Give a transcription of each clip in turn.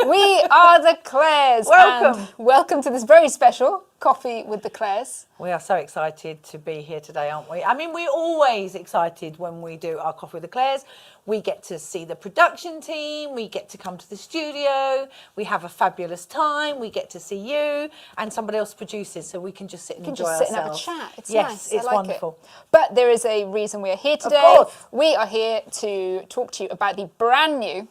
We are the Claires. Welcome. And welcome to this very special Coffee with the Claires. We are so excited to be here today, aren't we? I mean, we're always excited when we do our Coffee with the Claires. We get to see the production team, we get to come to the studio, we have a fabulous time, we get to see you and somebody else produces, so we can just sit and enjoy ourselves. You can just sit and have a chat. It's yes, nice. it's I like wonderful. It. But there is a reason we are here today. Of course. We are here to talk to you about the brand new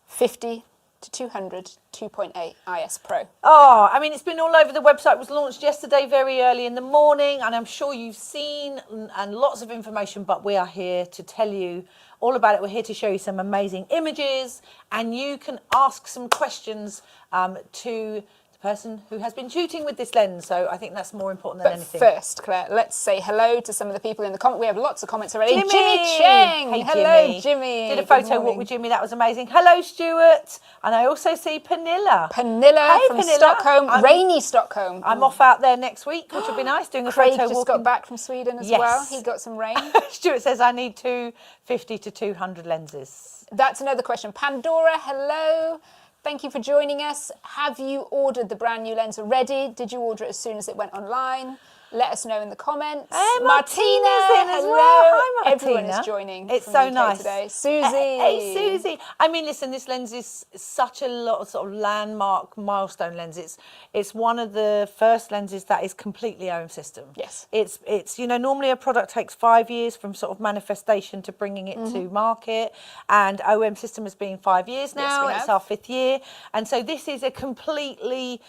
50 to 200 2.8 IS Pro. Oh, I mean, it's been all over the website. It was launched yesterday very early in the morning, and I'm sure you've seen and lots of information, but we are here to tell you all about it. We're here to show you some amazing images, and you can ask some questions to the person who has been shooting with this lens. So I think that's more important than anything. First, Claire, let's say hello to some of the people in the comment. We have lots of comments already. Jimmy Cheng. Hey, Hello, Jimmy. Did a photo walk with Jimmy. That was amazing. Hello, Stuart. And I also see Pernilla. Pernilla Hey, from Pernilla. Stockholm, rainy Stockholm. I'm off out there next week, which would be nice, doing a Craig photo just walk. got back from Sweden as well. He got some rain. Stuart says I need 250 to 200 lenses. That's another question. Pandora, hello. Thank you for joining us. Have you ordered the brand new lens already? Did you order it as soon as it went online? Let us know in the comments. Hey, Martina's in as hello. well. Hi, Martina. Everyone is joining. It's from so UK nice today. Susie. Hey, Susie. I mean, listen, this lens is such a lot of sort of landmark milestone lens. It's one of the first lenses that is completely OM system. Yes. It's you know, normally a product takes 5 years from sort of manifestation to bringing it to market, and OM system has been 5 years now. Yes, it's our 5th year, and so this is a completely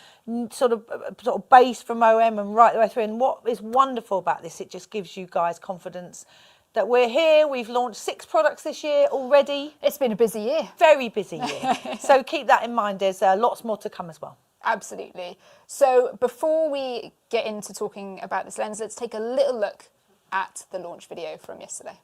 sort of base from OM and right the way through. And what is wonderful about this, it just gives you guys confidence that we're here. We've launched 6 products this year already. It's been a busy year. Very busy year. So keep that in mind. There's lots more to come as well. Absolutely. So before we get into talking about this lens, let's take a little look at the launch video from yesterday.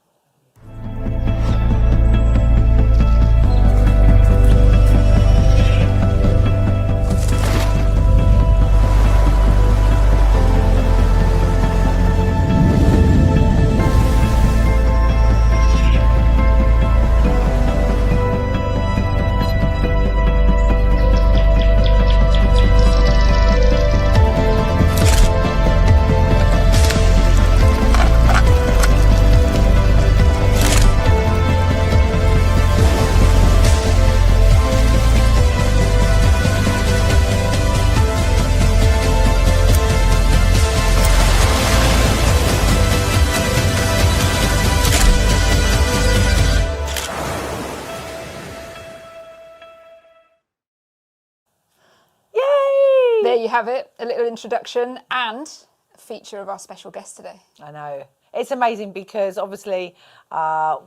There you have it, a little introduction and a feature of our special guest today. I know. It's amazing because obviously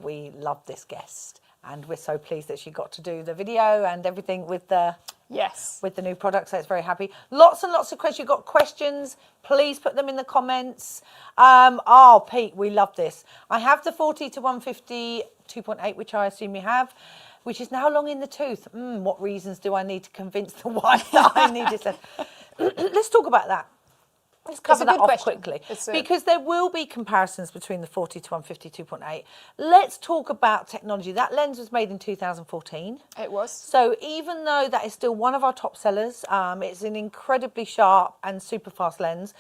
we love this guest, and we're so pleased that she got to do the video and everything with the new product, so it's very happy. Lots and lots of questions. You've got questions, please put them in the comments. Oh, Pete, we love this. I have the 40 to 150 2.8, which I assume you have, which is now long in the tooth. What reasons do I need to convince the wife that I need it? Let's talk about that. Let's cover that off quickly, because there will be comparisons between the 40 to 150 2.8. Let's talk about technology. That lens was made in 2014. It was. So even though that is still one of our top sellers, it's an incredibly sharp and super fast lens,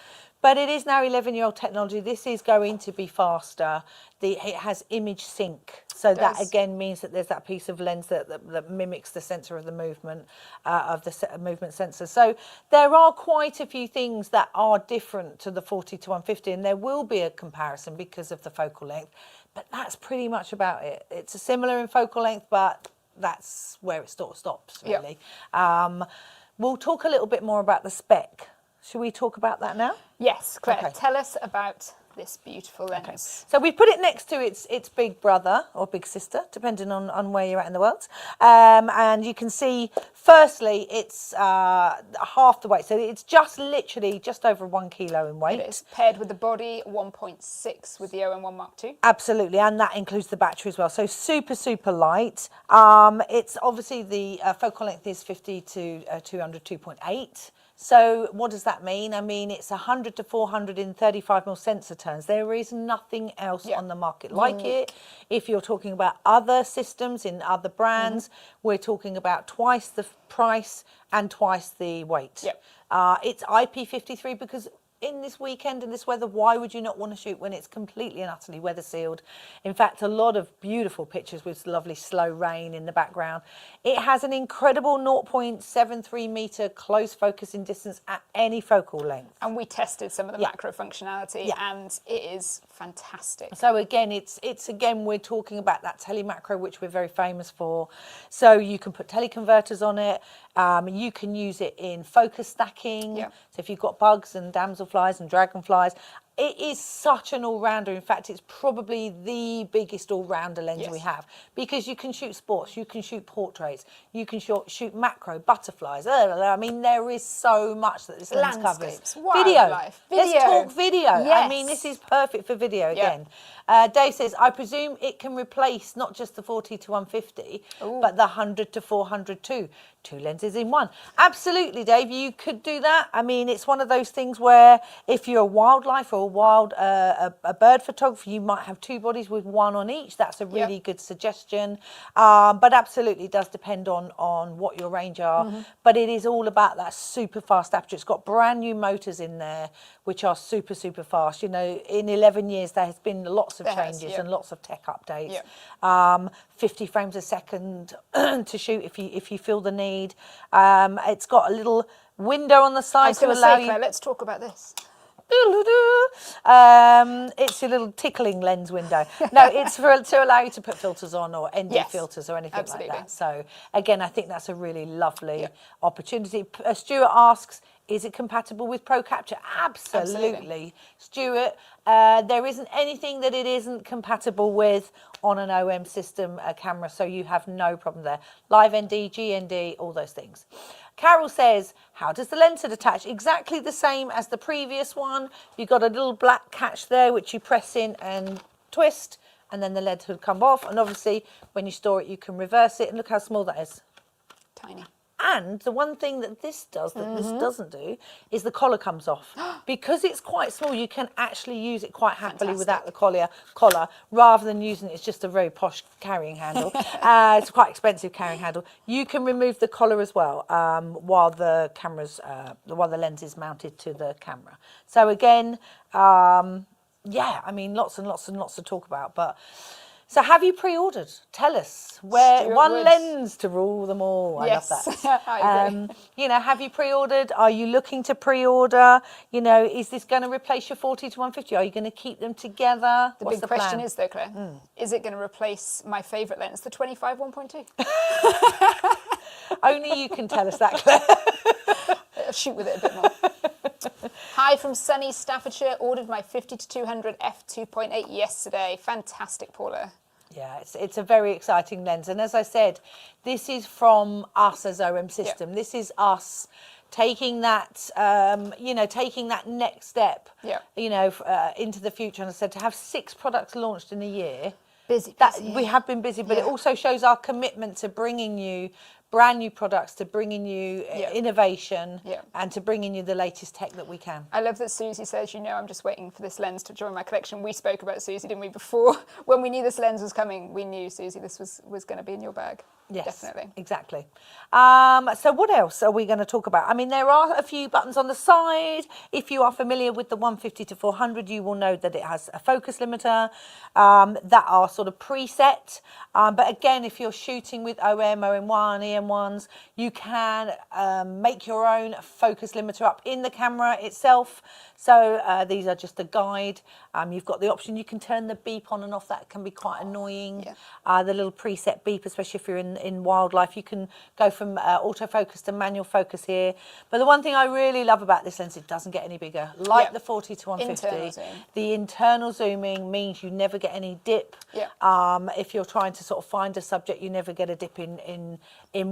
but it is now 11-year-old technology. This is going to be faster. It has image sync. So that again means that there's that piece of lens that mimics the sensor of the movement, of the movement sensor. So there are quite a few things that are different to the 40 to 150, and there will be a comparison because of the focal length. But that's pretty much about it. It's similar in focal length, but that's where it sort of stops, really. Yep. We'll talk a little bit more about the spec. Should we talk about that now? Yes, Claire, tell us about this beautiful lens. Okay. So we put it next to its big brother or big sister, depending on where you're at in the world. And you can see, firstly, it's half the weight. So it's just literally just over 1 kilo in weight. It is paired with the body, 1.6 with the OM1 Mark II. Absolutely, and that includes the battery as well. So super, super light. It's obviously the focal length is 50 to 200 2.8. So what does that mean? I mean, it's 100 to 400 in 35mm sensor turns. There is nothing else on the market like it. If you're talking about other systems in other brands, we're talking about twice the price and twice the weight. It's IP53 because in this weekend, in this weather, why would you not want to shoot when it's completely and utterly weather sealed? In fact, a lot of beautiful pictures with lovely slow rain in the background. It has an incredible 0.73 meter close focusing distance at any focal length. And we tested some of the macro functionality and it is fantastic. So again, it's again, we're talking about that telemacro, which we're very famous for. So you can put teleconverters on it. You can use it in focus stacking. So if you've got bugs and damselflies and dragonflies, it is such an all-rounder. In fact, it's probably the biggest all-rounder lens we have, because you can shoot sports, you can shoot portraits, you can shoot macro, butterflies. I mean, there is so much that this lens covers. Video. Let's talk video. I mean, this is perfect for video again. Dave says, I presume it can replace not just the 40 to 150, but the 100 to 400 too. 2 lenses in one. Absolutely, Dave, you could do that. I mean, it's one of those things where if you're a wildlife or a bird photographer, you might have 2 bodies with 1 on each. That's a really good suggestion. But absolutely, it does depend on what your range are. But it is all about that super fast aperture. It's got brand new motors in there, which are super, super fast. You know, in 11 years, there has been lots of changes and lots of tech updates. 50 frames a second to shoot if you feel the need. It's got a little window on the side to allow you. Claire, let's talk about this. It's your little tickling lens window. No, it's to allow you to put filters on or ND filters or anything like that. So again, I think that's a really lovely opportunity. Stuart asks, is it compatible with Pro Capture? Absolutely. Stuart, there isn't anything that it isn't compatible with on an OM system camera, so you have no problem there. Live ND, GND, all those things. Carol says, how does the lens hood attach? Exactly the same as the previous one. You've got a little black catch there, which you press in and twist, and then the lens hood come off. And obviously, when you store it, you can reverse it. And look how small that is. Tiny. And the one thing that this does that this doesn't do is the collar comes off. Because it's quite small, you can actually use it quite happily without the collar, rather than using it as just a very posh carrying handle. It's a quite expensive carrying handle. You can remove the collar as well while the lens is mounted to the camera. So again, yeah, I mean, lots and lots and lots to talk about. But so have you pre-ordered? Tell us. One lens to rule them all. I love that. I agree. You know, have you pre-ordered? Are you looking to pre-order? You know, is this going to replace your 40 to 150? Are you going to keep them together? The big question is though, Claire, is it going to replace my favourite lens, the 25 1.2? Only you can tell us that, Claire. I'll shoot with it a bit more. Hi from sunny Staffordshire. Ordered my 50 to 200 F2.8 yesterday. Fantastic, Paula. Yeah, it's a very exciting lens. And as I said, this is from us as OMSystem. Yeah. This is us taking that, you know, taking that next step, you know, into the future. And as I said, to have 6 products launched in a year. Busy. We have been busy, but it also shows our commitment to bringing you brand new products, to bringing you innovation and to bringing you the latest tech that we can. I love that Susie says, you know, I'm just waiting for this lens to join my collection. We spoke about Susie, didn't we, before? When we knew this lens was coming, we knew, Susie, this was going to be in your bag. Yes, definitely. Exactly. So what else are we going to talk about? I mean, there are a few buttons on the side. If you are familiar with the 150 to 400, you will know that it has a focus limiter that are sort of preset. But again, if you're shooting with OM, OM1, EM1s, you can make your own focus limiter up in the camera itself. So these are just a guide. You've got the option, you can turn the beep on and off. That can be quite annoying. The little preset beep, especially if you're in wildlife, you can go from autofocus to manual focus here. But the one thing I really love about this lens, it doesn't get any bigger. Like the 40 to 150, the internal zooming means you never get any dip. If you're trying to sort of find a subject, you never get a dip in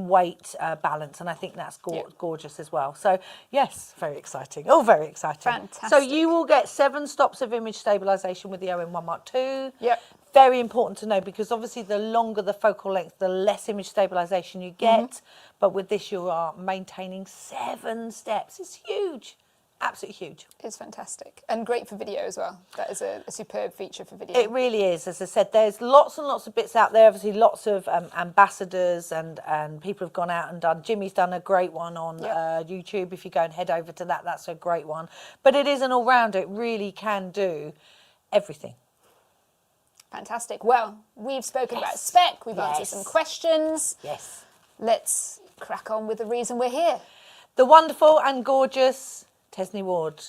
weight balance, and I think that's gorgeous as well. So yes, very exciting. Oh, very exciting. Fantastic. So you will get 7 stops of image stabilization with the OM1 Mark II. very important to know, because obviously the longer the focal length, the less image stabilization you get. But with this, you are maintaining 7 steps. It's huge. Absolutely huge. It's fantastic and great for video as well. That is a superb feature for video. It really is. As I said, there's lots and lots of bits out there. Obviously, lots of ambassadors and people have gone out and done. Jimmy's done a great one on YouTube. If you go and head over to that, that's a great one. But it is an all-rounder. It really can do everything. Fantastic. Well, we've spoken about spec. We've answered some questions. Yes. Let's crack on with the reason we're here. The wonderful and gorgeous Tesney Ward.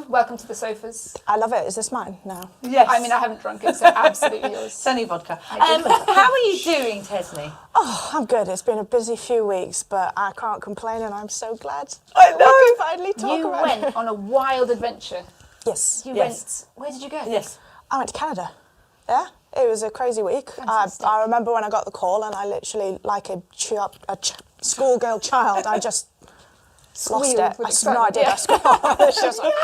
Welcome to the sofas. I love it. Is this mine now? Yes. I mean, I haven't drunk it, so absolutely yours. It's only vodka. How are you doing, Tesney? Oh, I'm good. It's been a busy few weeks, but I can't complain, and I'm so glad I know. we can finally talk you about it. You went on a wild adventure. Yes. You went. Where did you go? Yes. I went to Canada. Yeah. It was a crazy week. I remember when I got the call, and I literally, like a schoolgirl child, I just lost it. I have no idea. It's just like,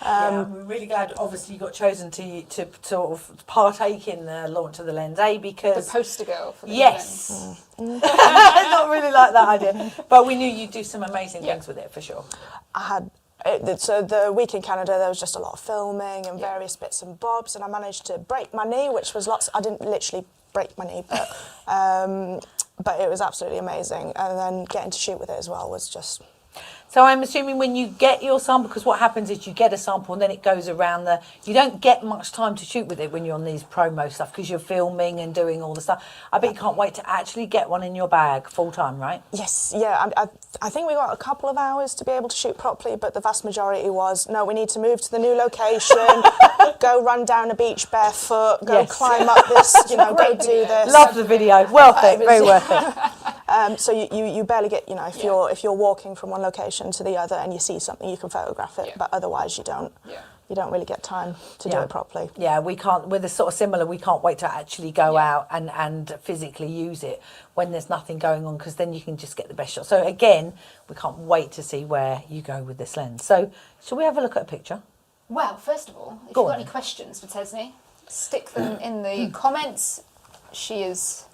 we're really glad. Obviously, you got chosen to sort of partake in the launch of the lens, because the poster girl for the lens. I not really like that idea, but we knew you'd do some amazing things with it for sure. So the week in Canada, there was just a lot of filming and various bits and bobs, and I managed to break my knee, which was lots. I didn't literally break my knee, but it was absolutely amazing. And then getting to shoot with it as well was just. So I'm assuming when you get your sample, because what happens is you get a sample and then it goes around you don't get much time to shoot with it when you're on these promo stuff, because you're filming and doing all the stuff. I bet you can't wait to actually get one in your bag full time, right? Yes, yeah. I think we got a couple of hours to be able to shoot properly, but the vast majority was, no, we need to move to the new location, go run down a beach barefoot, go climb up this, go do this. Love the video. Worth it, very worth it. So you barely get, if you're walking from one location to the other and you see something, you can photograph it, but otherwise you don't. Yeah. You don't really get time to do it properly. Yeah, we can't. We're sort of similar. We can't wait to actually go out and physically use it when there's nothing going on, because then you can just get the best shot. So again, we can't wait to see where you go with this lens. So shall we have a look at a picture? Well, first of all, if you've got any questions for Tesney, stick them in the comments. She is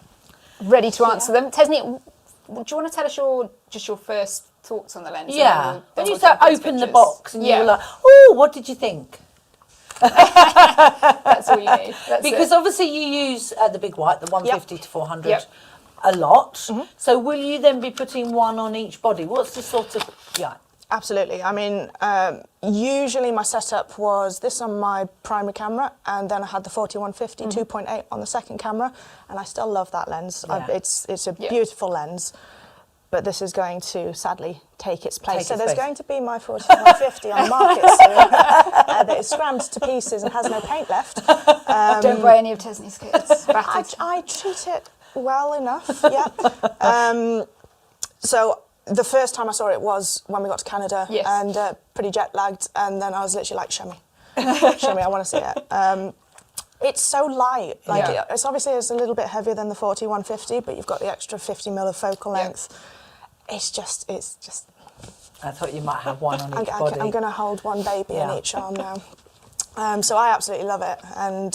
ready to answer them. Tesney, do you want to tell us your first thoughts on the lens? Yeah. When you open the box and you were like, oh, what did you think? That's all you need. Because obviously you use the big white, the 150 to 400 a lot. Mm-hmm. So will you then be putting one on each body? What's the sort of, Absolutely. I mean, usually my setup was this on my primary camera, and then I had the 40-150 2.8 on the second camera, and I still love that lens. Yeah. It's a beautiful lens. But this is going to sadly take its place. So there's going to be my 40-150 on the market soon that is scrammed to pieces and has no paint left. Don't buy any of Tesney's kits. I treat it well enough, so the first time I saw it was when we got to Canada, and pretty jet lagged, and then I was literally like, show me, I want to see it. It's so light. It's obviously it's a little bit heavier than the 40-150, but you've got the extra 50 mil of focal length. It's just. I thought you might have one on each body. I'm going to hold one baby in each arm now. So I absolutely love it, and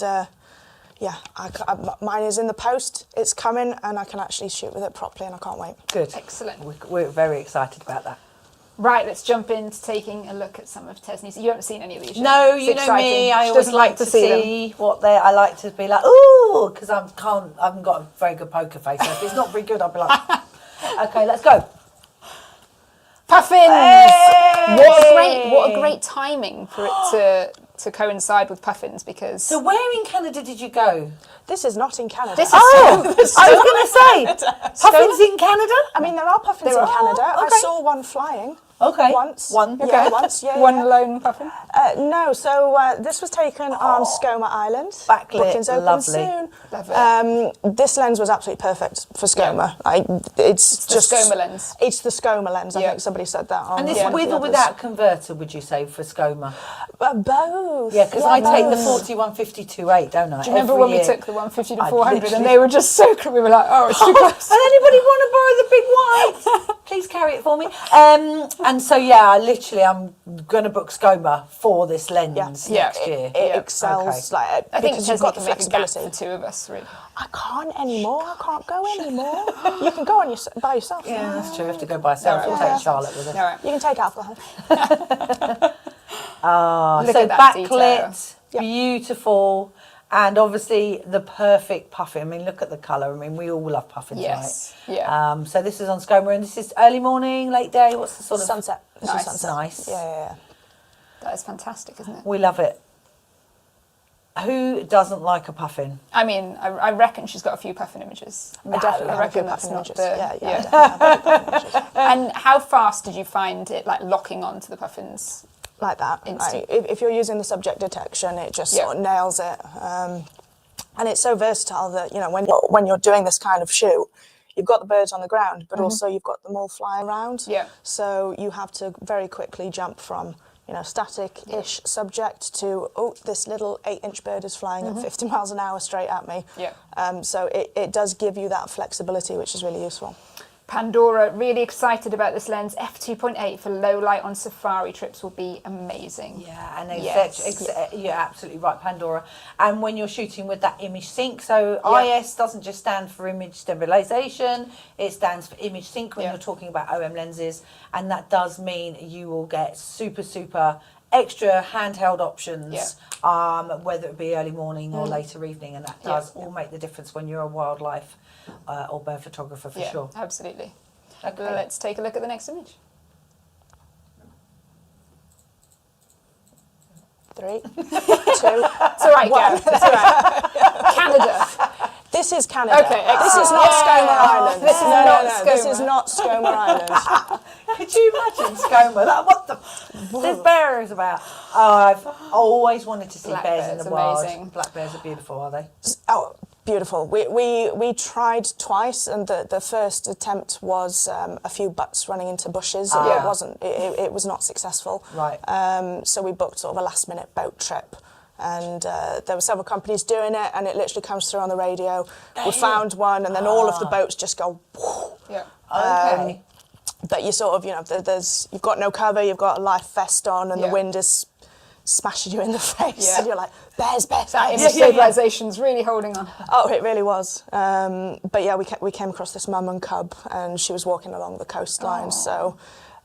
mine is in the post. It's coming, and I can actually shoot with it properly, and I can't wait. Good, excellent. We're very excited about that. Right, let's jump into taking a look at some of Tesney's. You haven't seen any of these yet. No, you know me. I always like to see what they're. I like to be like, ooh, because I haven't got a very good poker face. So if it's not very good, I'll be like, okay, let's go. Puffins! Hey! What a great timing for it to coincide with puffins because. So where in Canada did you go? This is not in Canada. This is I was going to say, puffins in Canada? I mean, there are puffins in Canada. I saw one flying. Okay. Once. One. Yeah, once. Yeah. One lone puffin? No, so this was taken on Skoma Island. Backlit, Bookings open lovely. soon. Love it. This lens was absolutely perfect for Skoma. It's just the Skoma lens. It's the Skoma lens. I think somebody said that on. And this one of with the or others. without converter, would you say, for Skoma? Both. Yeah, because I take the both. 41-50-2.8, don't I? Do you remember every when year. we took the 150 to I 400 literally- and they were just so close? We were like, oh, it's too close. And anybody want to borrow the big white? Please carry it for me. And so I'm going to book Skoma for this lens next year. It excels. Like, I think because you've got the make a gap flexibility. for two of us, really. I can't anymore. I can't go anymore. You can go on by yourself. Yeah, that's true. We have to go by ourselves. We'll take Charlotte with us. All right. You can take alcohol. Look So at that detail. backlit, beautiful, and obviously the perfect puffin. I mean, look at the colour. I mean, we all love puffins, Yes. right? Yeah. So this is on Skoma, and this is early morning, late day. What's the sort of Sunset. This is Nice. sunset. Nice. Yeah. That is fantastic, isn't it? We love it. Who doesn't like a puffin? I mean, I reckon she's got a few puffin images. I definitely I have a few reckon that's puffin not images. the... Yeah, I definitely have a few puffin images. And how fast did you find it, like, locking onto the puffins? Like that. Instant. If you're using the subject detection, it just sort of nails it. And it's so versatile that, you know, when you're doing this kind of shoot, you've got the birds on the ground, but also you've got them all flying around. Yeah. So you have to very quickly jump from, you know, static-ish subject to, oh, this little 8-inch bird is flying at 50 miles an hour straight at me. Yeah. So it does give you that flexibility, which is really useful. Pandora, really excited about this lens. F2.8 for low light on safari trips will be amazing. Yeah, and you're absolutely right, Pandora. And when you're shooting with that image sync, so IS doesn't just stand for image stabilization, it stands for image sync when you're talking about OM lenses, and that does mean you will get super extra handheld options, whether it be early morning or later evening, and that does all make the difference when you're a wildlife or bird photographer for sure. Absolutely. Okay. Well, let's take a look at the next image. 3, 2, It's all right, Gav. It's all right. Canada. This is Canada. Okay, this is not Skoma Island. This is no, not no. This is not Skoma Island. Could you imagine Skoma? What there's bears about. Oh, I've always wanted to see Black bears in bears, the wild. amazing. Black bears are beautiful, are they? Oh, beautiful. We tried twice, and the first attempt was a few butts running into bushes. And it wasn't. It was not successful. Right. So we booked sort of a last-minute boat trip. And there were several companies doing it, and it literally comes through on the radio. We found one, and then all of the boats just go. Whoo. Yeah. Okay. But you sort of, you know, you've got no cover, you've got a life vest on, and the wind is smashing you in the face, and you're like, bears. That image stabilisation's really holding on. Oh, it really was. But yeah, we came across this mum and cub, and she was walking along the coastline. So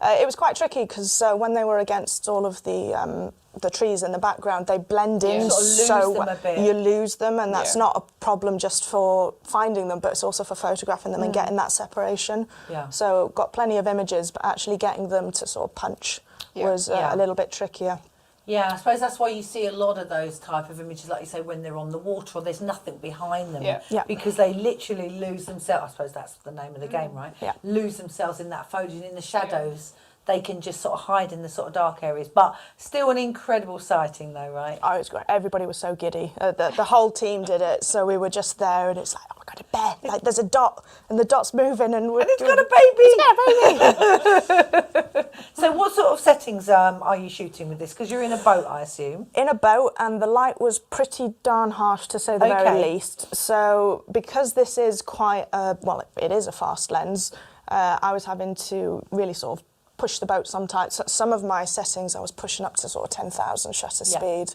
it was quite tricky because when they were against all of the trees in the background, they blend in so them a bit. you lose them, and that's not a problem just for finding them, but it's also for photographing them and getting that separation. Yeah. So got plenty of images, but actually getting them to sort of punch was a little bit trickier. Yeah, I suppose that's why you see a lot of those type of images, like you say, when they're on the water or there's nothing behind them. Yeah. Because they literally lose themselves. I suppose that's the name of the game, right? Yeah. Lose themselves in that foliage, in the shadows. They can just sort of hide in the sort of dark areas. But still an incredible sighting though, right? Oh, it was great. Everybody was so giddy. The whole team did it, so we were just there, and it's like, oh my God, a bear. Like, there's a dot, and the dot's moving, and It's got a baby! It's got a baby! So what sort of settings are you shooting with this? Because you're in a boat, I assume. In a boat, and the light was pretty darn harsh, to say the very least. So because this is quite it is a fast lens, I was having to really sort of push the boat sometimes. Some of my settings I was pushing up to sort of 10,000 shutter speed.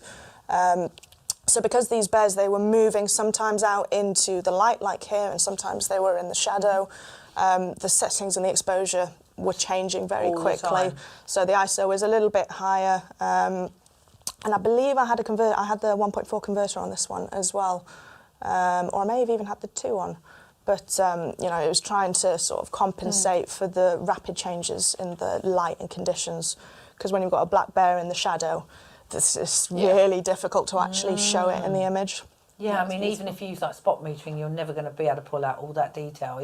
So because these bears, they were moving sometimes out into the light like here, and sometimes they were in the shadow, the settings and the exposure were changing very quickly. So the ISO was a little bit higher. And I believe I had the 1.4 converter on this one as well. Or I may have even had the 2 on. But, you know, it was trying to sort of compensate for the rapid changes in the light and conditions. Because when you've got a black bear in the shadow, this is really difficult to actually show it in the image. Yeah, I mean, even if you use like spot metering, you're never going to be able to pull out all that detail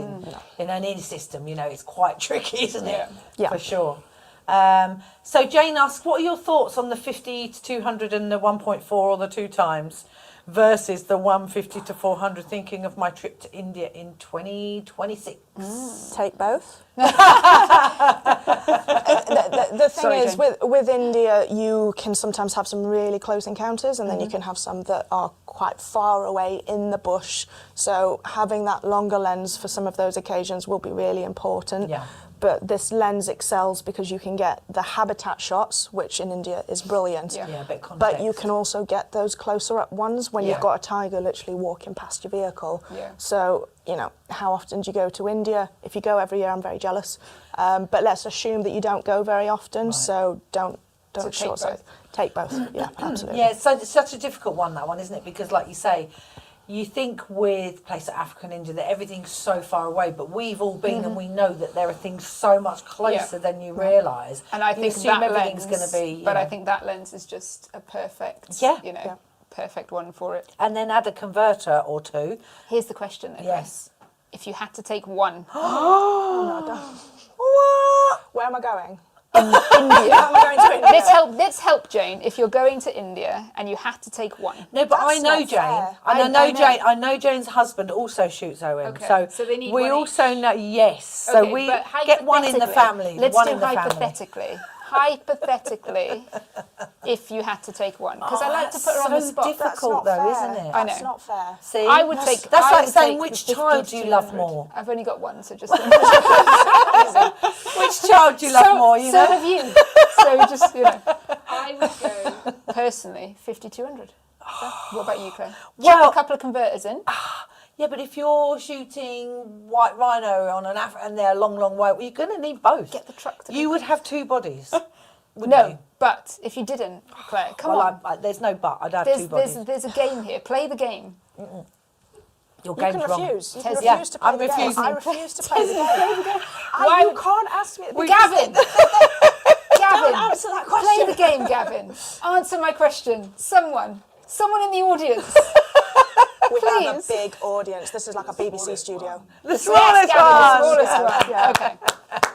in an in system. You know, it's quite tricky, isn't it? Yeah. For sure. So Jane asks, what are your thoughts on the 50 to 200 and the 1.4 or the 2 times versus the 150 to 400, thinking of my trip to India in 2026? Take both. The thing is, with India, you can sometimes have some really close encounters, and then you can have some that are quite far away in the bush. So having that longer lens for some of those occasions will be really important. Yeah. But this lens excels because you can get the habitat shots, which in India is brilliant. Yeah, a bit context. But you can also get those closer up ones when you've got a tiger literally walking past your vehicle. Yeah. So, you know, how often do you go to India? If you go every year, I'm very jealous. But let's assume that you don't go very often, so don't short sight. Take both. Yeah, absolutely. Yeah, so it's such a difficult one, that one, isn't it? Because like you say, you think with places like Africa and India that everything's so far away, but we've all been and we know that there are things so much closer than you realise. And I think assume that everything's lens, going to be. but I think that lens is just a perfect, perfect one for it. And then add a converter or 2. Here's the question then. Yes. If you had to take one, Oh, no, don't. What? Where am I going? India. Am I going to India? Let's help Jane. If you're going to India and you had to take one. No, but That's I know not Jane. fair. I know Jane's husband also shoots OM. Okay, so they need we one also know. Yes. So Okay, we but get one in the family. Let's one do in the family. hypothetically. Hypothetically, if you had to take one, because I like to put her on the so spot. difficult. That's not though, fair. isn't it? I know. That's not fair. See, I would take. That's I like would saying take which the child do you love 50 to more. I've only got one, so just. Which child do you love more? You so know. have you. So just I would go personally 50-200. What about you, Claire? Well- Chuck a couple of converters in. Yeah, but if you're shooting white rhino on an and they're a long, long way, well, you're going to need both. Get the truck to. You would have 2 bodies. wouldn't No, you? but if you didn't, Claire, come Well, on. there's no but. I'd have 2 bodies. There's a game here. Play the game. Your You game's can wrong. refuse. You can Yeah, refuse to play I'm the game. refusing. I refuse to play the game. Why You would- can't ask me. Gavin! Gavin! answer that Play question. the game, Gavin. Answer my question. Someone in the audience. We have a Please. big audience. This is like a BBC studio. The smallest Gavin, one. the smallest one. Okay.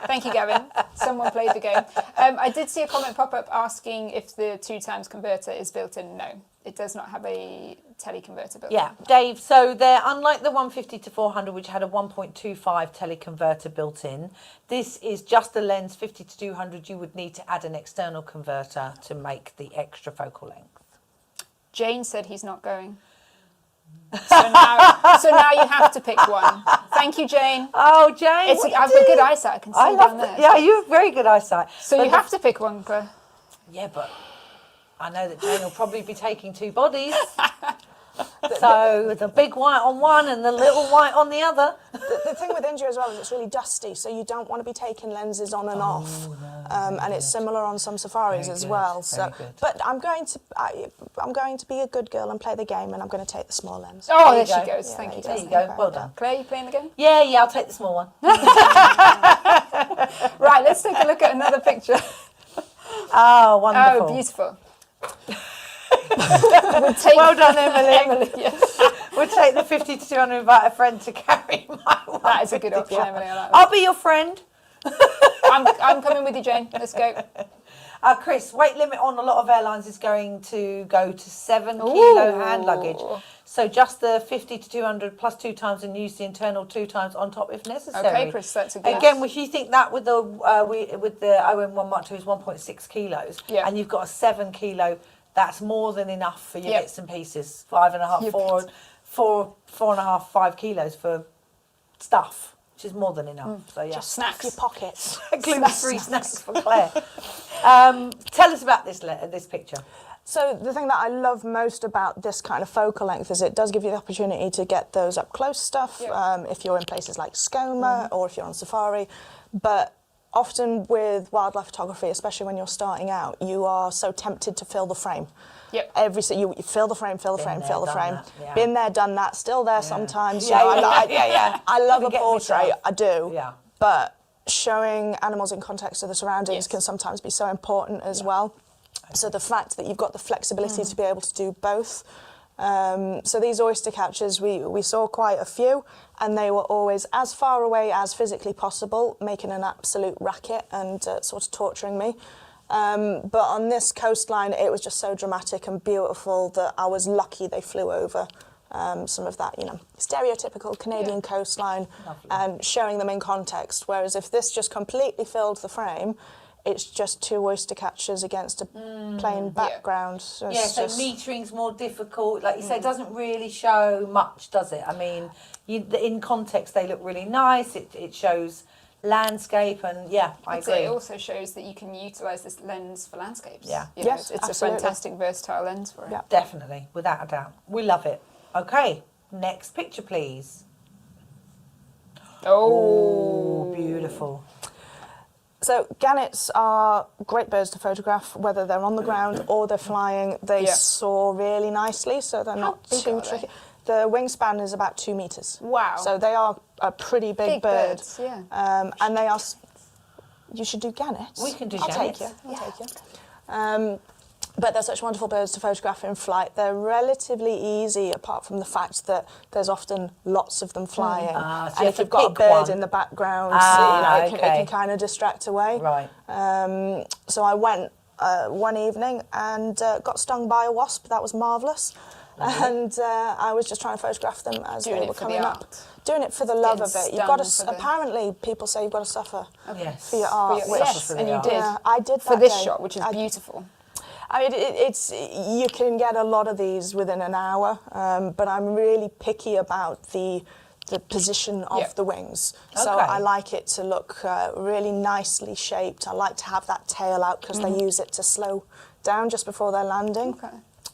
Thank you, Gavin. Someone played the game. I did see a comment pop up asking if the 2 times converter is built in. No, it does not have a teleconverter built Yeah, in. Dave, so they're unlike the 150 to 400, which had a 1.25 teleconverter built in. This is just the lens 50 to 200. You would need to add an external converter to make the extra focal length. Jane said he's not going. So now you have to pick one. Thank you, Jane. Oh, Jane, I've got good eyesight. I can see I down love there. that. Yeah, you have very good eyesight. So But you have to pick one, Claire. Yeah, but I know that Jane will probably be taking 2 bodies. So the big white on one and the little white on the other. The thing with India as well is it's really dusty, so you don't want to be taking lenses on and off. And it's similar on some safaris Very as good, well. very So, good. but I'm going to be a good girl and play the game, and I'm going to take the small lens. Oh, There there you she go. goes. Yeah, Thank you, There you Jane. go. Well done. Claire, you playing the game? Yeah, I'll take the small one. Right, let's take a look at another picture. Oh, wonderful. Oh, beautiful. We'll take Well done, Emily. Emily, yes. We'll take the 50 to 200 and invite a friend to carry my one. That is a good option, Emily. I like that. I'll be your friend. I'm coming with you, Jane. Let's go. Chris, weight limit on a lot of airlines is going to go to 7 kilo hand luggage. So just the 50 to 200 plus 2 times and use the internal 2 times on top if necessary. Okay, Chris, that's a good. Again, if you think that with the OM1 Mark II is 1.6 kilos, Yeah. and you've got a 7 kilo, that's more than enough for your Yep. bits and pieces. 5.5, Your 4.5, 5 kilos for stuff, which is more than enough. So yeah, Just snap your pockets. gluten-free snacks for Claire. Tell us about this picture. So the thing that I love most about this kind of focal length is it does give you the opportunity to get those up close stuff if you're in places like Skoma or if you're on safari. But often with wildlife photography, especially when you're starting out, you are so tempted to fill the frame. Yep. You fill the frame, fill the frame, there, fill the done frame. that, yeah. Been there, done that. Still there sometimes. Yeah, You know, yeah. I love a Forget portrait. myself. I do. Yeah. But showing animals in context of the surroundings Yes. can sometimes be so important as well. So the fact that you've got the flexibility to be able to do both. So these oyster catchers, we saw quite a few, and they were always as far away as physically possible, making an absolute racket and sort of torturing me. But on this coastline, it was just so dramatic and beautiful that I was lucky they flew over some of that, stereotypical Canadian coastline. Lovely. And showing them in context. Whereas if this just completely filled the frame, it's just two oyster catchers against a plain background. So metering's more difficult. Like you say, it doesn't really show much, does it? I mean, in context, they look really nice. It shows landscape, and I agree. It also shows that you can utilise this lens for landscapes. Yeah. Yes, it's absolutely. a fantastic, versatile lens for it. Yeah. Definitely, without a doubt. We love it. Okay, next picture, please. Oh, beautiful. So gannets are great birds to photograph, whether they're on the ground or they're flying. They soar really nicely, so they're not too tricky. The wingspan is about 2 meters. Wow. So they are a pretty big bird. Birds, yeah. And they are... You should do gannets. We can do I'll gannets. take you. I'll take you. But they're such wonderful birds to photograph in flight. They're relatively easy, apart from the fact that there's often lots of them flying. So and if you've got a bird in the background, it can kind of distract away. Right. So I went one evening and got stung by a wasp. That was marvellous. And I was just trying to photograph them as they were coming up. Doing it for the love of it. You've got to. Apparently, people say you've got to suffer for your art. Yes, and you did. Yeah, I did that for this day. shot, which is beautiful. I mean, you can get a lot of these within an hour, but I'm really picky about the position of the wings. So I like it to look really nicely shaped. I like to have that tail out because they use it to slow down just before they're landing.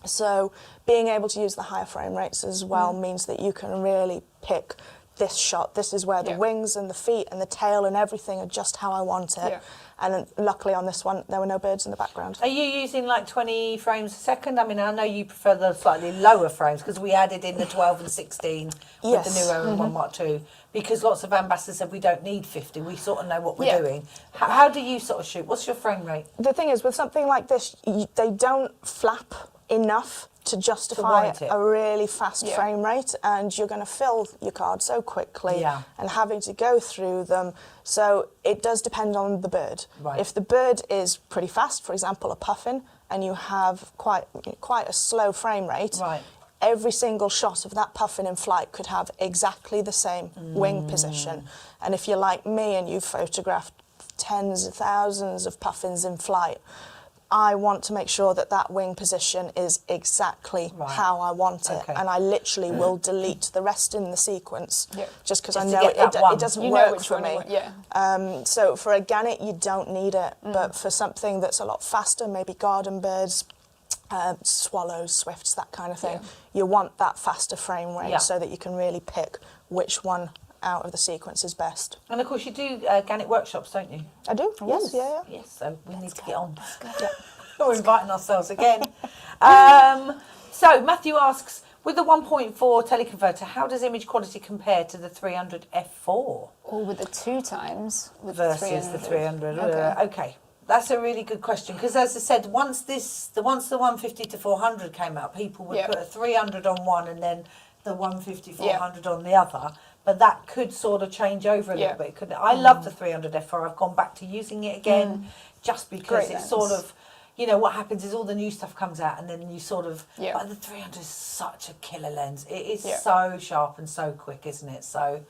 So being able to use the higher frame rates as well means that you can really pick this shot. This is where the wings and the feet and the tail and everything are just how I want it. And luckily on this one, there were no birds in the background. Are you using like 20 frames a second? I mean, I know you prefer the slightly lower frames because we added in the 12 and 16 with the new OM1 Mark II, because lots of ambassadors said we don't need 50. We sort of know what we're doing. How do you sort of shoot? What's your frame rate? The thing is, with something like this, they don't flap enough to justify a really fast frame rate, and you're going to fill your card so quickly and having to go through them. So it does depend on the bird. If the bird is pretty fast, for example, a puffin, and you have quite a slow frame rate, every single shot of that puffin in flight could have exactly the same wing position. And if you're like me and you've photographed tens of thousands of puffins in flight, I want to make sure that that wing position is exactly how I want it, and I literally will delete the rest in the sequence just because I know it doesn't work for me. So for a gannet, you don't need it, but for something that's a lot faster, maybe garden birds, swallows, swifts, that kind of thing, you want that faster frame rate so that you can really pick which one out of the sequence is best. And of course you do gannet workshops, don't you? I do, yes, Yes, so we need to get on. We're inviting ourselves again. So Matthew asks, with the 1.4 teleconverter, how does image quality compare to the 300 f4? Or with the 2 times versus the 300. Okay. That's a really good question, because as I said, once the 150 to 400 came out, people would put a 300 on one and then the 150 400 on the other. But that could sort of change over a little bit, couldn't it? I love the 300 f4. I've gone back to using it again just because it's sort of, what happens is all the new stuff comes out and then you sort of, but the 300 is such a killer lens. It is so sharp and so quick, isn't it? So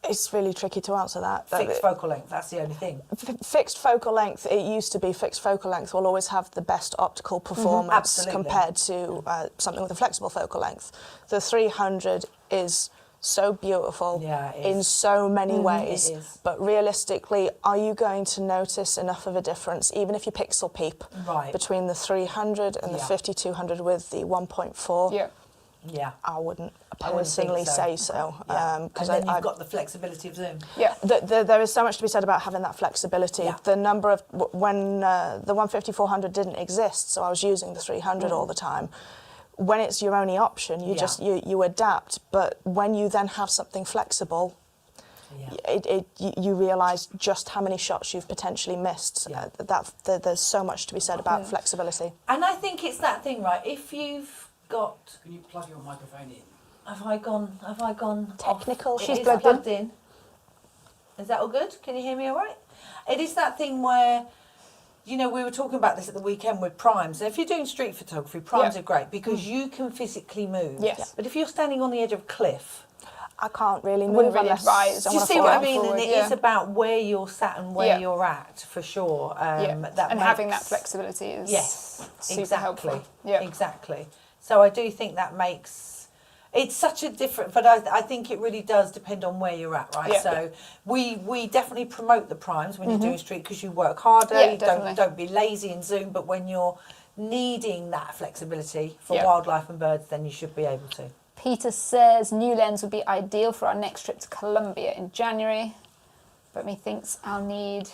it's really tricky to answer that. Fixed focal length, that's the only thing. Fixed focal length, it used to be fixed focal length will always have the best optical performance compared to something with a flexible focal length. The 300 is so beautiful in so many ways, but realistically, are you going to notice enough of a difference, even if you pixel peep, between the 300 and the 5200 with the 1.4? I wouldn't personally say so. Because then you've got the flexibility of zoom. There is so much to be said about having that flexibility. The number of, when the 150-400 didn't exist, so I was using the 300 all the time. When it's your only option, you just you adapt. But when you then have something flexible, you realise just how many shots you've potentially missed. There's so much to be said about flexibility. And I think it's that thing, right? If you've got... Can you plug your microphone in? Have I gone Technical. Off? She's plugged in. Is that all good? Can you hear me all right? It is that thing where, you know, we were talking about this at the weekend with primes. And if you're doing street photography, primes are great because you can physically move. Yes. But if you're standing on the edge of a cliff, I can't really move Wouldn't really unless advise. I do you wanna see fall what I out. mean? forward, And it is about where you're sat and where you're at, for sure. And having that flexibility is super helpful. Yeah. Exactly. So I do think that makes... It's such a different... But I think it really does depend on where you're at, right? Yeah. So we definitely promote the primes when you're doing street because you work harder. Yeah, You definitely. don't be lazy in Zoom. But when you're needing that flexibility for wildlife and birds, then you should be able to. Peter says new lens would be ideal for our next trip to Colombia in January, but methinks I'll need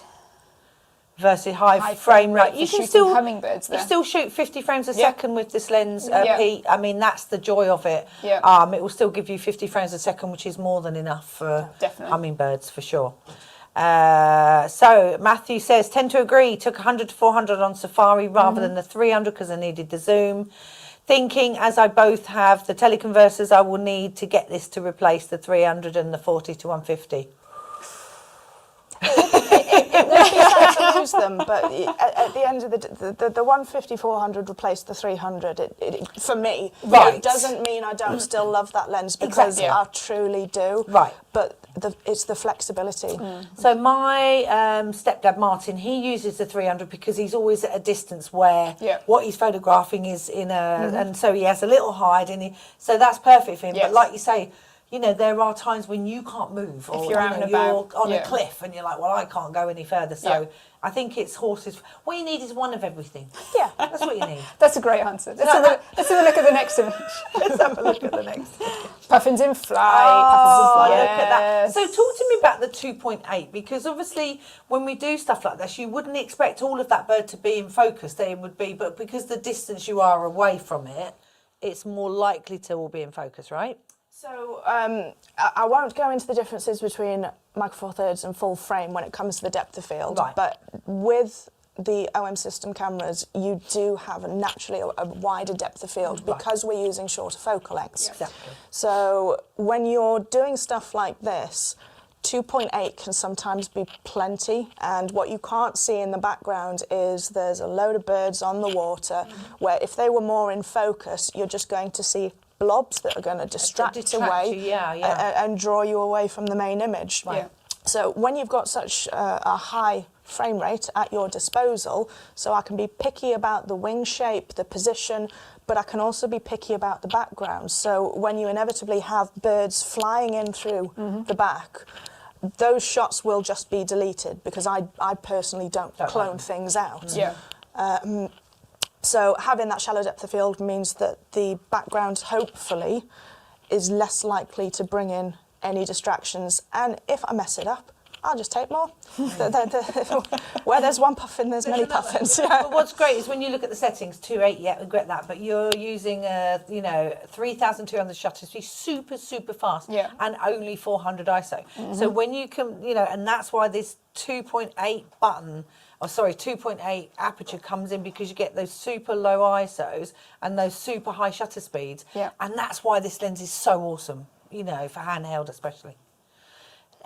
Versus high frame rate. You can still hummingbirds there. You still shoot 50 frames a second with this lens, Pete. I mean, that's the joy of it. Yeah. It will still give you 50 frames a second, which is more than enough for hummingbirds, for sure. So Matthew says, tend to agree, took 100 to 400 on Safari rather than the 300 because I needed the zoom. Thinking, as I both have the teleconverters, I will need to get this to replace the 300 and the 40 to 150. It would be sad to lose them, but at the end of the 150, 400 replaced the 300. For me, it doesn't mean I don't still love that lens because I truly do. Right. But it's the flexibility. So my stepdad Martin, he uses the 300 because he's always at a distance where what he's photographing is in a, and so he has a little hide, and so that's perfect for him. But like you say, you know, there are times when you can't move, or if you're out and about, you're on a cliff and you're like, well, I can't go any further. So I think it's horses. What you need is one of everything. Yeah, that's what you need. That's a great answer. Let's have a look at the next image. Let's have a look at the next image. Puffins in flight. Oh, look at that. So talk to me about the 2.8, because obviously when we do stuff like this, you wouldn't expect all of that bird to be in focus. They would be, but because the distance you are away from it, it's more likely to all be in focus, right? So I won't go into the differences between Micro Four Thirds and full frame when it comes to the depth of field, but with the OMSYSTEM.Cameras, you do have naturally a wider depth of field because we're using shorter focal lengths. Exactly. So when you're doing stuff like this, 2.8 can sometimes be plenty, and what you can't see in the background is there's a load of birds on the water where if they were more in focus, you're just going to see blobs that are going to distract away and draw you away from the main image. Right. So when you've got such a high frame rate at your disposal, so I can be picky about the wing shape, the position, but I can also be picky about the background. So when you inevitably have birds flying in through the back, those shots will just be deleted because I personally don't clone things out. So having that shallow depth of field means that the background, hopefully, is less likely to bring in any distractions. And if I mess it up, I'll just take more. Where there's one puffin, there's many puffins. But what's great is when you look at the settings, 2.8, we get that, but you're using, 3,200 shutter speed, super, super fast, and only 400 ISO. So when you can, and that's why this 2.8 button, 2.8 aperture comes in, because you get those super low ISOs and those super high shutter speeds. And that's why this lens is so awesome, for handheld especially.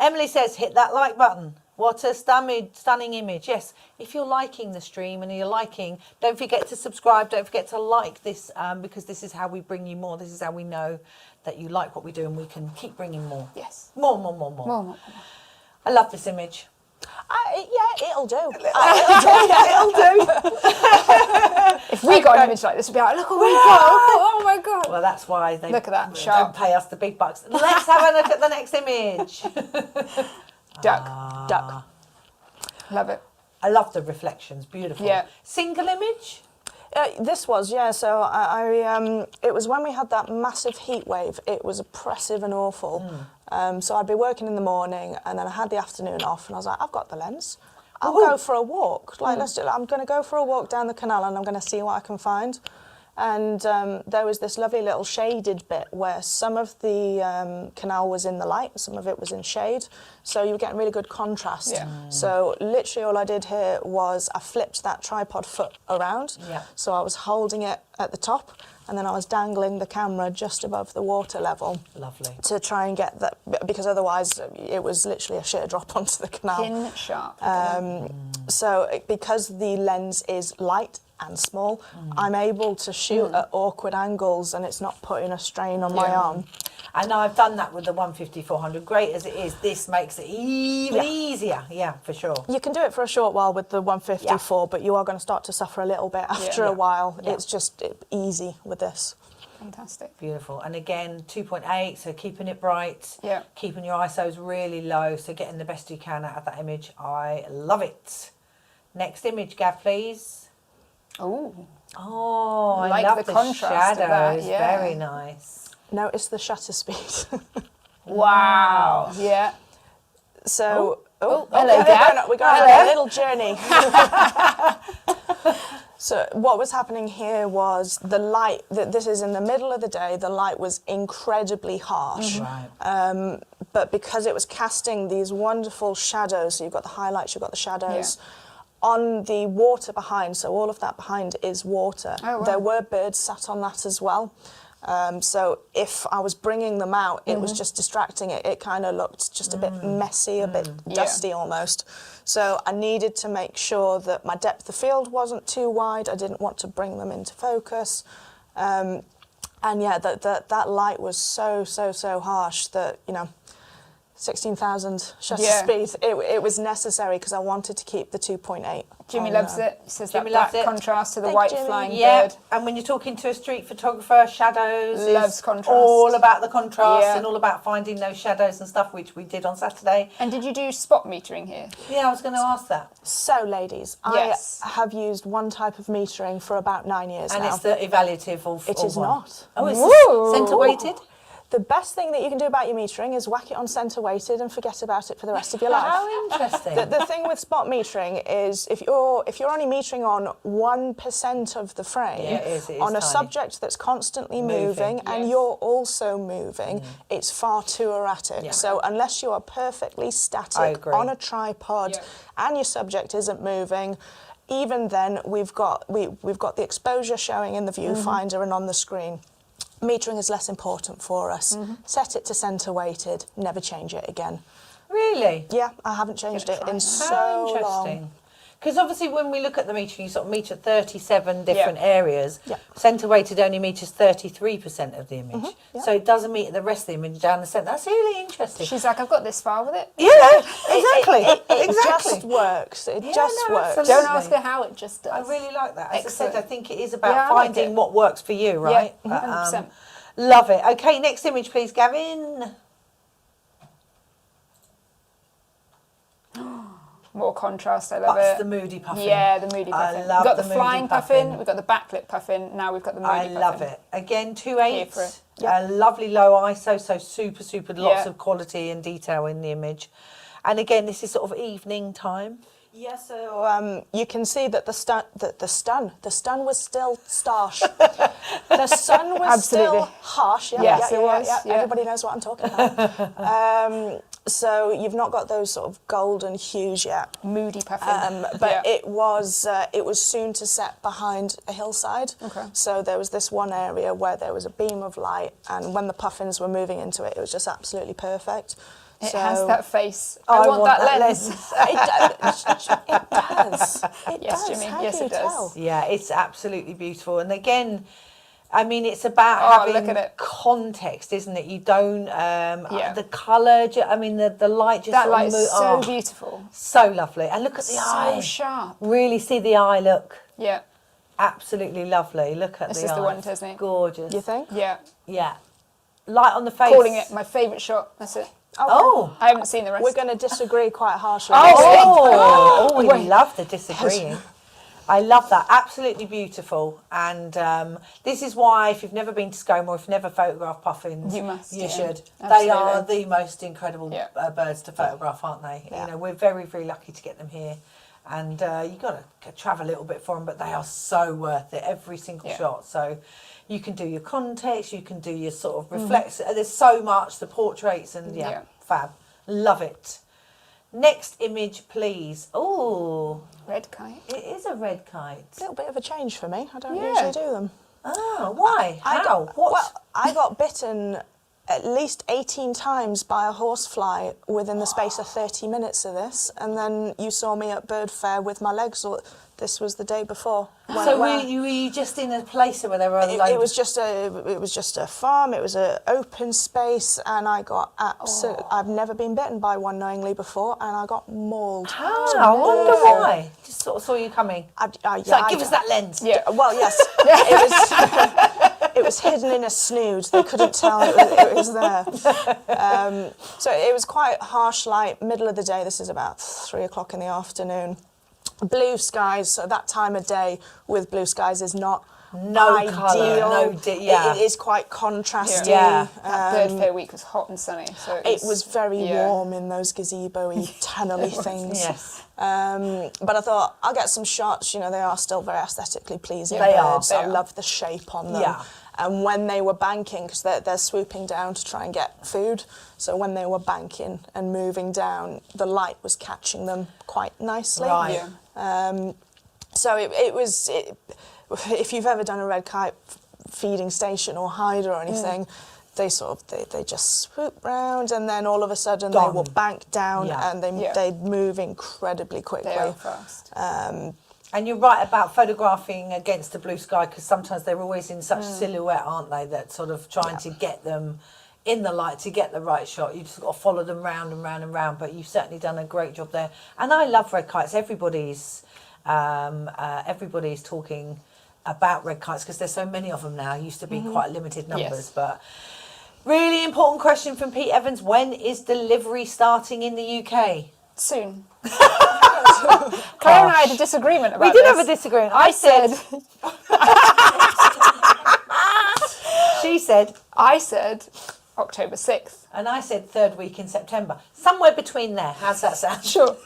Emily says, hit that like button. What a stunning image. Yes, if you're liking the stream and you're liking, don't forget to subscribe. Don't forget to like this, because this is how we bring you more. This is how we know that you like what we do and we can keep bringing more. Yes. More. I love this image. It'll do. It'll do. If we got an image like this, we'd be like, look what we got. Oh my God. Well, that's why they look at that don't pay us the big bucks. Let's have a look at the next image. Duck. Love it. I love the reflections. Beautiful. Yeah. Single image? This was, so it was when we had that massive heat wave. It was oppressive and awful. So I'd be working in the morning, and then I had the afternoon off, and I was like, I've got the lens. I'll go for a walk. Let's do it. I'm going to go for a walk down the canal, and I'm going to see what I can find. and there was this lovely little shaded bit where some of the canal was in the light, some of it was in shade, so you were getting really good contrast. Yeah. So literally all I did here was I flipped that tripod foot around, so I was holding it at the top, and then I was dangling the camera just above the water level. Lovely. To try and get that, because otherwise it was literally a sheer drop onto the canal. Pin sharp. So because the lens is light and small, I'm able to shoot at awkward angles, and it's not putting a strain on my arm. And I've done that with the 150-400. Great as it is, this makes it even easier. Yeah, for sure. You can do it for a short while with the 154, but you are going to start to suffer a little bit after a while. It's just easy with this. Fantastic. Beautiful. And again, 2.8, so keeping it bright, keeping your ISOs really low, so getting the best you can out of that image. I love it. Next image, Gav, please. Oh, I love the contrast shadows. Very nice. Notice the shutter speed. Wow. Yeah. So, hello, Gav. We got a little journey. So what was happening here was the light, this is in the middle of the day, the light was incredibly harsh. Right. But because it was casting these wonderful shadows, so you've got the highlights, you've got the shadows, on the water behind, so all of that behind is water. Oh, wow. There were birds sat on that as well. So if I was bringing them out, it was just distracting it. It kind of looked just a bit messy, a bit dusty almost. So I needed to make sure that my depth of field wasn't too wide. I didn't want to bring them into focus. And yeah, that light was so harsh that, 16,000 shutter speed. It was necessary because I wanted to keep the 2.8. Jimmy loves it. He says Jimmy that loves it. contrast to the Thank white Jimmy. flying Yeah, bird. and when you're talking to a street photographer, shadows Loves is contrast. all about the contrast Yeah. and all about finding those shadows and stuff, which we did on Saturday. And did you do spot metering here? Yeah, I was going to ask that. So, ladies, Yes. I have used one type of metering for about 9 years And now. it's the evaluative of It is one. not. Oh, it's Woo! centre weighted? The best thing that you can do about your metering is whack it on centre weighted and forget about it for the rest of your life. How interesting. The thing with spot metering is if you're only metering on 1% of the frame it is on a tiny. subject that's constantly moving and Yes. you're also moving, it's far too erratic. Yeah. So unless you are perfectly I static agree. on a tripod and your subject isn't moving, even then we've got the exposure showing in the viewfinder and on the screen. Metering is less important for us. Set it to centre weighted, never change it again. Really? Yeah, I haven't changed it in How so interesting. long. Because obviously when we look at the metering, you sort of meter 37 different areas. Yeah. Centre weighted only meters 33% of the image. So it doesn't meter the rest of the image down the centre. That's really interesting. She's like, I've got this far with it. Yeah, exactly. It exactly. just works. It Yeah, just no, works. absolutely. Don't ask her how, it just does. I really like that. As Excellent. I said, I think it is about Yeah, I like finding it. what works for you, right? Yeah, 100%. Love it. Okay, next image, please, Gavin. More contrast, I love That's it. the moody puffin. Yeah, the moody I puffin. love We've got the the, moody flying puffin. puffin, we've got the backlit puffin, now we've got the moody I puffin. love it. Again, Here 2.8. for it. A lovely low ISO, so super lots Yeah. of quality and detail in the image. And again, this is sort of evening time. Yeah, so you can see that the sun was still starch. The sun was Absolutely. still harsh. Yeah, Yes, yeah, it yeah, was, yeah. yeah. Everybody knows what I'm talking about. So you've not got those sort of golden hues yet. Moody puffin. But it was soon to set behind a hillside. Okay. So there was this one area where there was a beam of light, and when the puffins were moving into it, it was just absolutely perfect. It So- has that face. I want that lens. It does. It Yes, does. Jimmy. How Yes, can it you does. tell? Yeah, it's absolutely beautiful. And again, I mean, it's about Oh, having look at it. context, isn't it? You don't, the colour, I mean, the light just That sort of light is moves. so beautiful. So lovely. And look at the So eye. sharp. Really see the eye look. Yeah. Absolutely lovely. Look at This the is eye. the one, Tesney. Gorgeous. You think? Yeah. Yeah. Light on the face. Calling it my favourite shot. That's it. Oh. I haven't seen the rest. We're going to disagree quite harshly. Oh, we Wait. love the disagreeing. I love that. Absolutely beautiful. And this is why, if you've never been to Scone or if you've never photographed puffins, You must, You yeah. should. They are Absolutely. the most incredible Yeah. birds to photograph, aren't they? Yeah. You know, we're very, very lucky to get them here. and you got to travel a little bit for them, but they are so worth it, every single shot. So you can do your context, you can do your sort of reflex. There's so much, the portraits, and fab. Love it. Next image, please. Oh, red kite. It is a red kite. A little bit of a change for me. I don't usually do them. Oh, why? How? What? Well, I got bitten at least 18 times by a horsefly within the space of 30 minutes of this, and then you saw me at Bird Fair with my legs. This was the day before. So were you just in a place where there were loads? It was just a farm. It was an open space, and I got absolutely. I've never been bitten by one knowingly before, and I got mauled. I wonder why. Just sort of saw you coming. Give us that lens. Yeah. Well, yes. It was hidden in a snood. They couldn't tell it was there. So it was quite harsh light, middle of the day. This is about 3 o'clock in the afternoon. Blue skies, so that time of day with blue skies is not ideal. Colour, It is quite contrasty. Yeah. That Bird Fair week was hot and sunny. So it was very warm in those gazebo-y, tunnel-y things. Yes. But I thought, I'll get some shots. You know, they are still very aesthetically pleasing They birds. are. I love the shape on them. Yeah. And when they were banking, because they're swooping down to try and get food, so when they were banking and moving down, the light was catching them quite nicely. Right. So it was, if you've ever done a red kite feeding station or hider or anything, they just swoop round, and then all of a sudden they will bank down and they move incredibly quickly. They are fast. And you're right about photographing against the blue sky, because sometimes they're always in such silhouette, aren't they, that sort of trying to get them in the light to get the right shot. You just got to follow them round and round and round, but you've certainly done a great job there. And I love red kites. Everybody's talking about red kites because there's so many of them now. Used to be quite limited numbers, but really important question from Pete Evans. When is delivery starting in the UK? Soon. Claire and I had a disagreement about this. We did have a disagreement. I said... She said... I said October 6th. And I said 3rd week in September. Somewhere between there. How's that sound? Sure.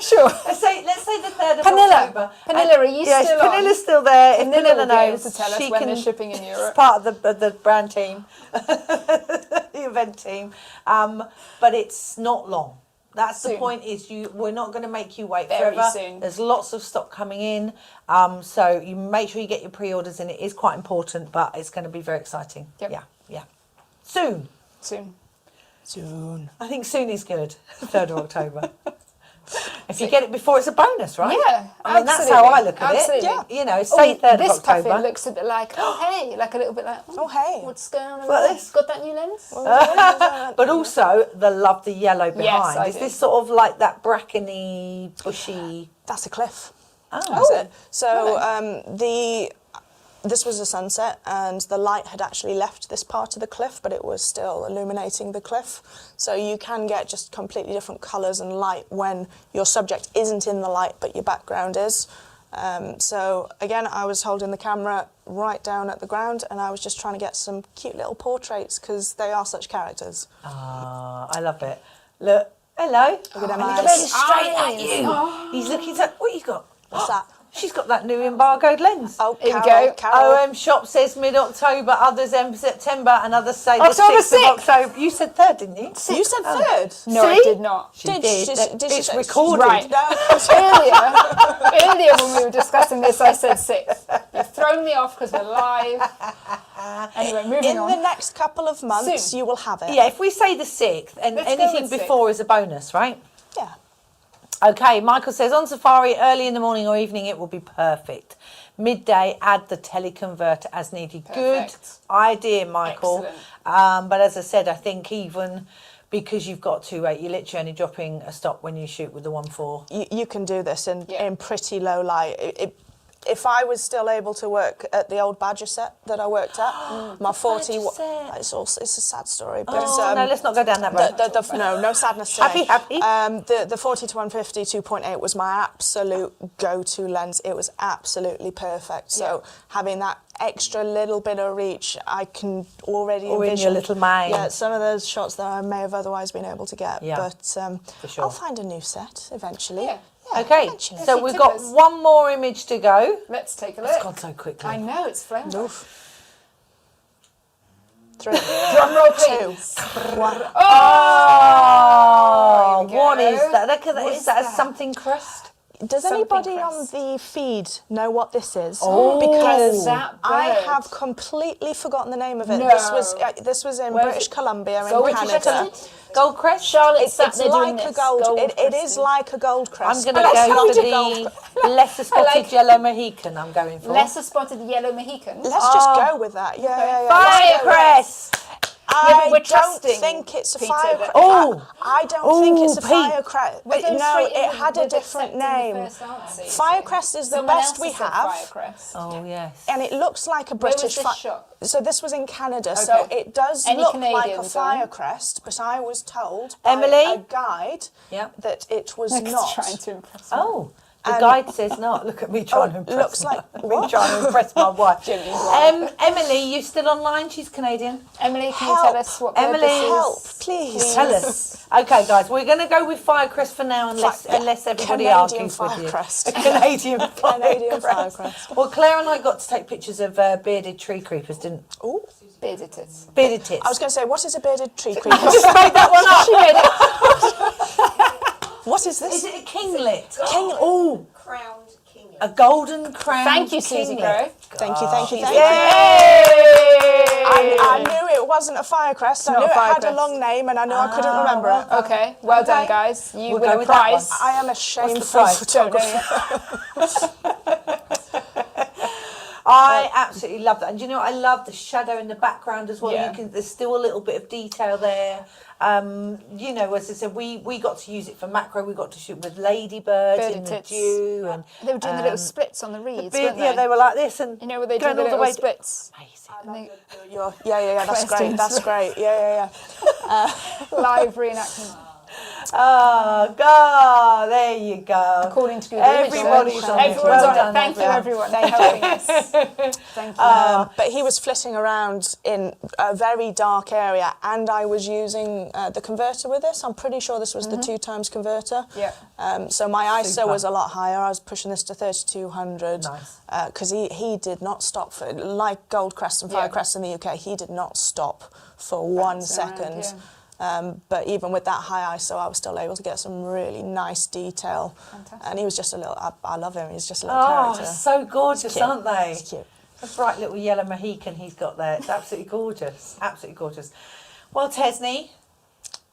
Sure. Let's say the 3rd of October. Panilla, are you still on? Panilla's still there. If Panilla will be able knows, to tell us she when can, they're shipping in Europe. It's part of the brand team, the event team. But it's not long. That's the point. Is we're not going to make you wait Very forever. soon. There's lots of stock coming in. So you make sure you get your pre-orders in. It is quite important, but it's going to be very exciting. Yep. Yeah. Soon. I think soon is good. 3rd of October. If you get it before, it's a bonus, right? Yeah, I mean, that's how I look at it. Yeah. You know, say 3rd of this October. puffin looks a bit like, hey, like a little bit like, hey. what's going on? Well, this? Got that new lens? But also, the yellow behind. Yes, I is do. this sort of like that brackeny, bushy? That's a cliff. Oh. That's it. So this was a sunset, and the light had actually left this part of the cliff, but it was still illuminating the cliff. So you can get just completely different colours and light when your subject isn't in the light, but your background is. So again, I was holding the camera right down at the ground, and I was just trying to get some cute little portraits because they are such characters. Ah, I love it. Look, hello. Look at them and eyes. he's looking straight at you. He's looking so. What you got? What's that? She's got that new embargoed lens. Oh, Here we Carol, go. Carol. OM Shop says mid-October, others end September, and others say the October 6th of October. You said 3rd, didn't you? You said 3rd. No, I did not. She did. Did she It's say- recorded. Right. Earlier when we were discussing this, I said 6th. You've thrown me off because we're live. Anyway, moving In on. the next couple of months, Soon. you will have it. Yeah, if we say the 6th, and Let's go anything with 6th. before is a bonus, right? Yeah. Okay, Michael says, on safari, early in the morning or evening, it will be perfect. Midday, add the teleconverter as needed. Perfect. Good idea, Michael. But as I said, I think even because you've got 2.8, you're literally only dropping a stop when you shoot with the 1.4. You can do this in pretty low light. if I was still able to work at the old Badger set that I worked at, my 40, it's a sad story. But no, let's not go down that road. No sadness today. Happy. The 40 to 150 2.8 was my absolute go-to lens. It was absolutely perfect. So having that extra little bit of reach, I can already envision. In your little mind. Yeah, some of those shots that I may have otherwise been able to get. Yeah, but for sure. I'll find a new set eventually. Yeah. Okay, so we've got one more image to go. Let's take a look. It's gone so quickly. I know, it's flown. Three. Drum roll, please. 1. Oh, what is that? Look at that. Is that a something crust? Does anybody on the feed know what this is? Oh, because that I bird. have completely forgotten the name of it. No. This was in British Columbia in Canada. Gold crest? Charlotte's It's like a gold. It is like a gold crest. I'm going to go for the lesser spotted yellow Mohican. I'm going for lesser spotted yellow Mohican. Let's just go with that. Yeah. Firecrest. I we're don't trusting think it's a Peter firecrest. Oh. I don't think it's a Pete. firecrest. We're going No, straight in it had a with different accepting the name. first answer, you see. Firecrest is the Someone best else we has said have. Firecrest. Oh, yes. And it looks like a Where was British this shot? So this was in Canada, so Okay. it does Any look like a Canadians on? firecrest, but I was told by Emily? a guide that it was Next not. trying to impress me. Oh, the guide says not. Look at me trying to impress looks my- like- me trying to impress my wife. Jimmy's wife. Emily, you still online? She's Canadian. Emily, can you Help. tell us what bird Emily, this is? Help, please. Tell us. Okay, guys, we're going to go with Firecrest for now, unless everybody Canadian argues with you. firecrest. A Canadian Canadian Firecrest. firecrest. Well, Claire and I got to take pictures of bearded tree creepers, didn't? Ooh. Bearded tits. Bearded tits. I was going to say, what is a bearded tree creeper? just made that one up. She made it. What is this? Is it a kinglet? King. Oh, Crowned kinglet. A golden crown. Thank you, Susie Crow. thank you. Yay! I knew it wasn't a firecrest. I not knew a it had a firecrest. long name, and I knew I couldn't remember it. Okay, well done, guys. You We'll win go a with that prize. one. I am a shameful prize? photographer. I absolutely love that, and you know what? I love the shadow in the background as well. Yeah. There's still a little bit of detail there. You know, as I said, we got to use it for macro. We got to shoot with ladybirds Birdie in the tits. dew, and They were doing the little splits on the reeds, beard- weren't they? yeah, they were like this, and You know where they do going the all the little way. splits? Amazing. Yeah, that's great. That's great. Yeah. Live reenactment. Oh God, there you go. According to Google Everybody's Images. on it. Everyone's Well on done, it. Thank you, everyone. everyone, for helping us. Thank you. But he was flitting around in a very dark area, and I was using the converter with this. I'm pretty sure this was the 2x converter. Yeah. So my ISO Super. was a lot higher. I was pushing this to 3200. Nice. Because he did not stop for, like Goldcrest and Firecrest in the UK, he did not stop for 1 second. Around, But even with that high ISO, I was still able to get some really nice detail. Fantastic. And he was just a little, I love him, he's just a little Oh, character. so gorgeous, Cute. aren't they? It's cute. A bright little yellow Mohican he's got there. It's absolutely gorgeous. Absolutely gorgeous. Well, Tesney,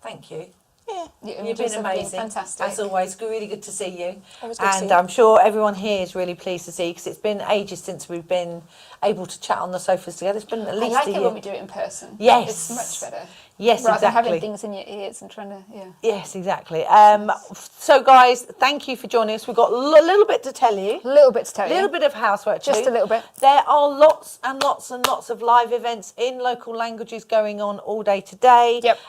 thank you. Yeah. You've been amazing. Fantastic. As always, really good to see you. Always good to see And you. I'm sure everyone here is really pleased to see because it's been ages since we've been able to chat on the sofas together. It's been at I least like a it year. when we do it in person. Yes. It's much better. Yes, Rather than exactly. having things in your ears and trying to, Yes, exactly. So, guys, thank you for joining us. We've got a little bit to tell you. A little bit to tell A you. little bit of housework to Just do. a little bit. There are lots and lots and lots of live events in local languages going on all day today. Yep.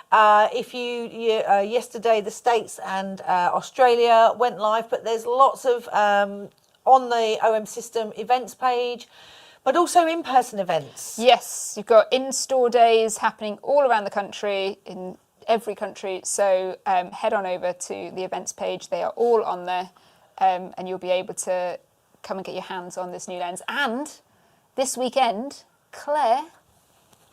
If yesterday the States and Australia went live, but there's lots of on the OM System events page, but also in-person events. Yes, you've got in-store days happening all around the country, in every country. So head on over to the events page. They are all on there, and you'll be able to come and get your hands on this new lens. And this weekend, Claire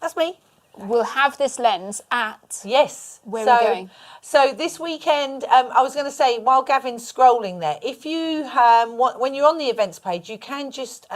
That's me. will have this lens at... Yes. Where are we going? So this weekend, I was going to say, while Gavin's scrolling there, if you when you're on the events page, you can just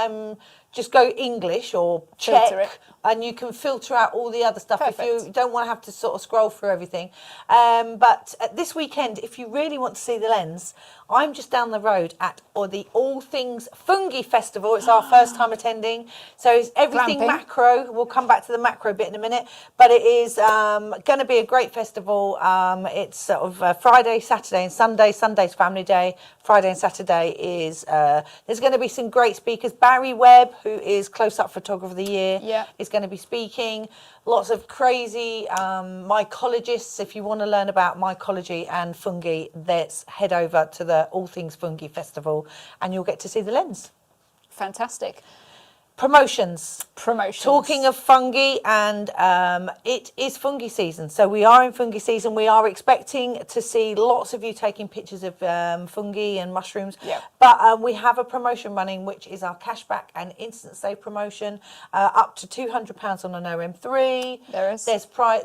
go English or Czech, Filter it. and you can filter out all the other stuff if Perfect. you don't want to have to sort of scroll through everything. But this weekend, if you really want to see the lens, I'm just down the road at the All Things Fungi Festival. It's our first time attending. So it's everything Glamping. macro. We'll come back to the macro bit in a minute. But it is going to be a great festival. It's sort of Friday, Saturday and Sunday. Sunday's family day. Friday and Saturday is, there's going to be some great speakers. Barry Webb, who is Close-Up Photographer of the Year, is going to be speaking. Lots of crazy mycologists. If you want to learn about mycology and fungi, let's head over to the All Things Fungi Festival and you'll get to see the lens. Fantastic. Promotions. Talking of fungi, and it is fungi season. So we are in fungi season. We are expecting to see lots of you taking pictures of fungi and mushrooms. But we have a promotion running, which is our cashback and instant save promotion, up to £200 on an OM3.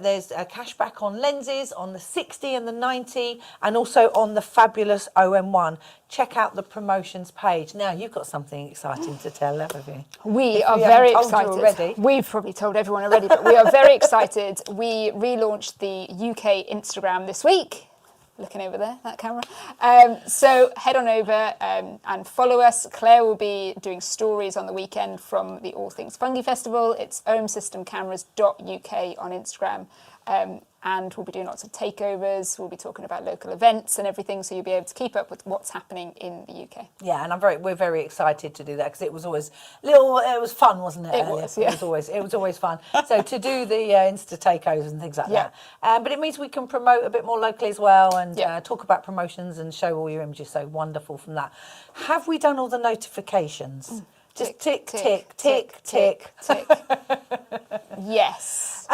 There's a cashback on lenses on the 60 and the 90, and also on the fabulous OM1. Check out the promotions page. Now, you've got something exciting to tell, haven't you? We are very excited. We've probably told everyone already, but we are very excited. We relaunched the UK Instagram this week. Looking over there, that camera. So head on over and follow us. Claire will be doing stories on the weekend from the All Things Fungi Festival. It's OMSYSTEM.Cameras.uk on Instagram. And we'll be doing lots of takeovers. We'll be talking about local events and everything, so you'll be able to keep up with what's happening in the UK. Yeah, and we're very excited to do that because it was always it was fun, wasn't it? It was, yeah. It was always fun. So to do the Insta takeovers and things like that. But it means we can promote a bit more locally as well and talk about promotions and show all your images. So wonderful from that. Have we done all the notifications? Just tick, tick, tick, tick, tick. Yes.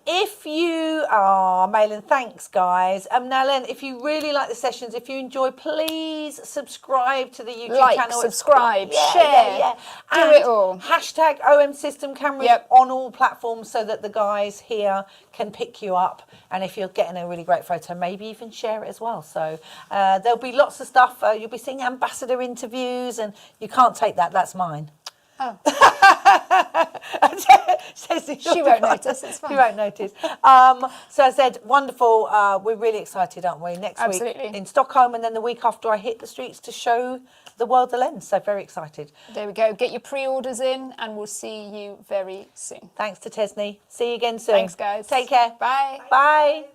If you are mailing, thanks guys. Now Len, if you really like the sessions, if you enjoy, please subscribe to the YouTube channel. Subscribe, share, do it all. Hashtag OMSystem.Cameras on all platforms so that the guys here can pick you up. And if you're getting a really great photo, maybe even share it as well. So there'll be lots of stuff. You'll be seeing ambassador interviews, and you can't take that. That's mine. Oh. She won't notice, it's fine. She won't notice. So I said, wonderful. We're really excited, aren't we? Next week in Stockholm, and then the week after I hit the streets to show the world the lens. So very excited. There we go. Get your pre-orders in, and we'll see you very soon. Thanks to Tesney. See you again soon. Thanks, guys. Take care. Bye. Bye.